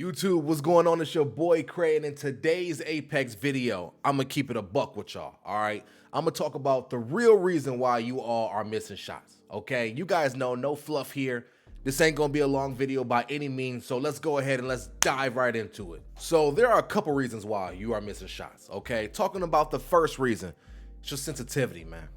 YouTube, what's going on? It's your boy Cray, and in today's Apex video, I'm gonna keep it a buck with y'all, all right? I'm gonna talk about the real reason why you all are missing shots, okay? You guys know, no fluff here. This ain't gonna be a long video by any means, so let's go ahead and let's dive right into it. So there are a couple reasons why you are missing shots, okay? Talking about the first reason, it's your sensitivity, man.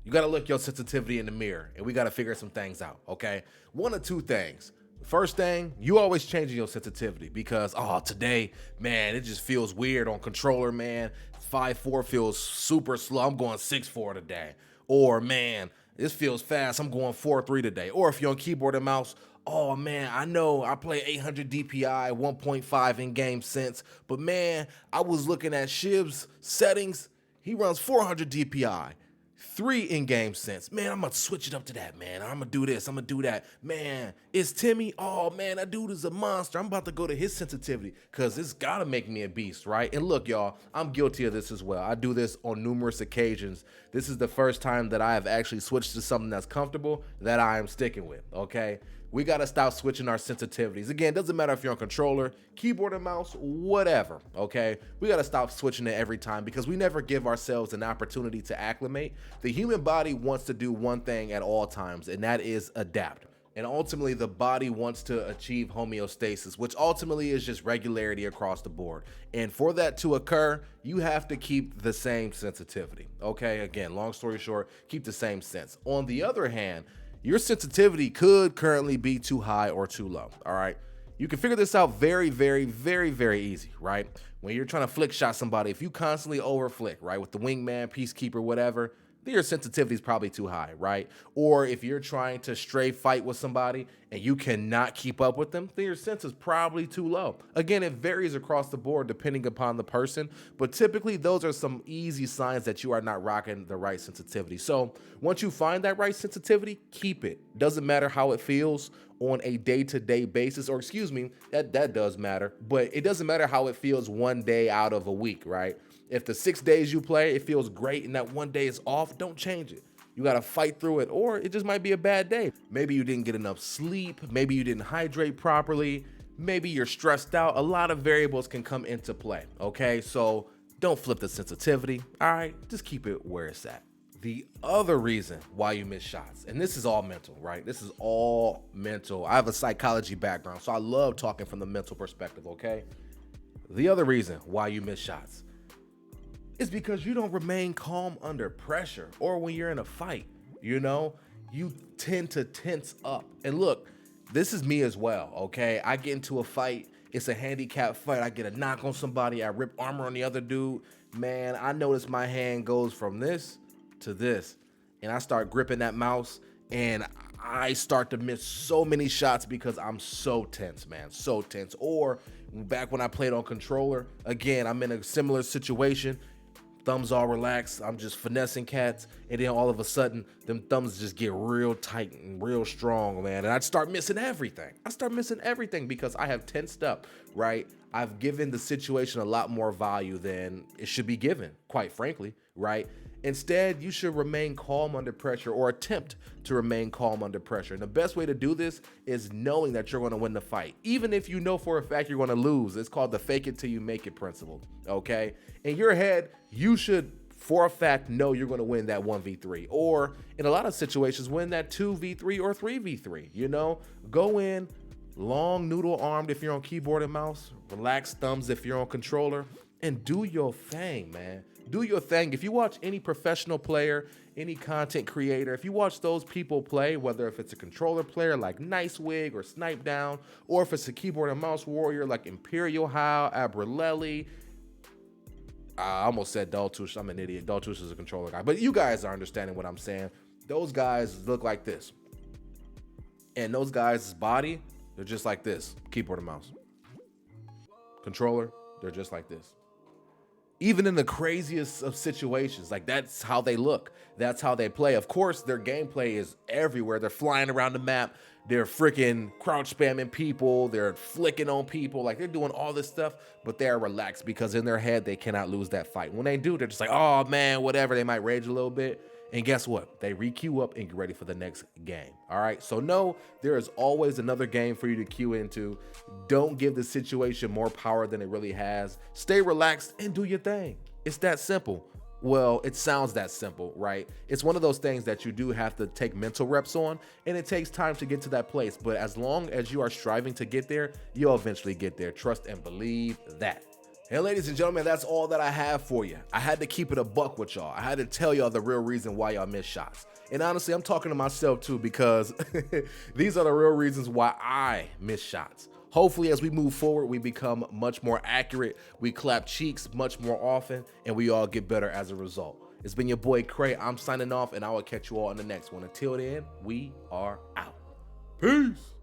You gotta look your sensitivity in the mirror, and we gotta figure some things out, okay? One of two things. First thing, you always changing your sensitivity because, oh, today, man, it just feels weird on controller, man. 5.4 feels super slow. I'm going 6.4 today. Or, man, this feels fast. I'm going 4.3 today. Or if you're on keyboard and mouse, oh, man, I know I play 800 DPI, 1.5 in-game sense, but, man, I was looking at Shiv's settings. He runs 400 DPI. 3 in-game sense. Man, I'm gonna switch it up to that, man. I'm gonna do this, I'm gonna do that. Man, it's Timmy. Oh man, that dude is a monster. I'm about to go to his sensitivity because it's gotta make me a beast, right? And look, y'all, I'm guilty of this as well. I do this on numerous occasions. This is the first time that I have actually switched to something that's comfortable that I am sticking with, okay? We gotta stop switching our sensitivities. Again, doesn't matter if you're on controller, keyboard and mouse, whatever, okay? We gotta stop switching it every time because we never give ourselves an opportunity to acclimate. The human body wants to do one thing at all times, and that is adapt. And ultimately, the body wants to achieve homeostasis, which ultimately is just regularity across the board. And for that to occur, you have to keep the same sensitivity, okay? Again, long story short, keep the same sense. On the other hand, your sensitivity could currently be too high or too low, all right? You can figure this out very, very, very, very easy, right? When you're trying to flick shot somebody, if you constantly over flick, right, with the wingman, peacekeeper, whatever, then your sensitivity is probably too high, right? Or if you're trying to stray fight with somebody and you cannot keep up with them, then your sense is probably too low. Again, it varies across the board depending upon the person, but typically those are some easy signs that you are not rocking the right sensitivity. So once you find that right sensitivity, keep it. Doesn't matter how it feels on a day-to-day basis, or excuse me, that does matter, but it doesn't matter how it feels one day out of a week, right? If the 6 days you play, it feels great and that one day is off, don't change it. You gotta fight through it, or it just might be a bad day. Maybe you didn't get enough sleep, maybe you didn't hydrate properly, maybe you're stressed out. A lot of variables can come into play, okay? So don't flip the sensitivity, all right? Just keep it where it's at. The other reason why you miss shots, and this is all mental, right? This is all mental. I have a psychology background, so I love talking from the mental perspective, okay? The other reason why you miss shots is because you don't remain calm under pressure or when you're in a fight, you know? You tend to tense up. And look, this is me as well, okay? I get into a fight, it's a handicap fight, I get a knock on somebody, I rip armor on the other dude. Man, I notice my hand goes from this to this, and I start gripping that mouse, and I start to miss so many shots because I'm so tense, man, so tense. Or back when I played on controller, again, I'm in a similar situation, thumbs all relaxed, I'm just finessing cats, and then all of a sudden, them thumbs just get real tight and real strong, man, and I'd start missing everything. I start missing everything because I have tensed up, right? I've given the situation a lot more value than it should be given, quite frankly, right? Instead, you should remain calm under pressure, or attempt to remain calm under pressure. And the best way to do this is knowing that you're going to win the fight. Even if you know for a fact you're going to lose, it's called the fake it till you make it principle, okay? In your head, you should for a fact know you're going to win that 1v3, or in a lot of situations, win that 2v3 or 3v3, you know? Go in long noodle armed if you're on keyboard and mouse, relaxed thumbs if you're on controller, and do your thing, man. Do your thing. If you watch any professional player, any content creator, if you watch those people play, whether if it's a controller player like Nicewig or Snipe Down, or if it's a keyboard and mouse warrior like Imperial How, Abrelelli, I almost said Daltush. I'm an idiot. Daltush is a controller guy, but you guys are understanding what I'm saying. Those guys look like this, and those guys' body, they're just like this. Keyboard and mouse. Controller, they're just like this. Even in the craziest of situations, like that's how they look. That's how they play. Of course, their gameplay is everywhere. They're flying around the map. They're freaking crouch spamming people. They're flicking on people. Like they're doing all this stuff, but they're relaxed because in their head, they cannot lose that fight. When they do, they're just like, oh man, whatever. They might rage a little bit. And guess what? They re-queue up and get ready for the next game. All right. So no, there is always another game for you to queue into. Don't give the situation more power than it really has. Stay relaxed and do your thing. It's that simple. Well, it sounds that simple, right? It's one of those things that you do have to take mental reps on, and it takes time to get to that place. But as long as you are striving to get there, you'll eventually get there. Trust and believe that. Hey, ladies and gentlemen, that's all that I have for you. I had to keep it a buck with y'all. I had to tell y'all the real reason why y'all miss shots. And honestly, I'm talking to myself too, because these are the real reasons why I miss shots. Hopefully, as we move forward, we become much more accurate, we clap cheeks much more often, and we all get better as a result. It's been your boy Cray. I'm signing off, and I will catch you all in the next one. Until then, we are out. Peace.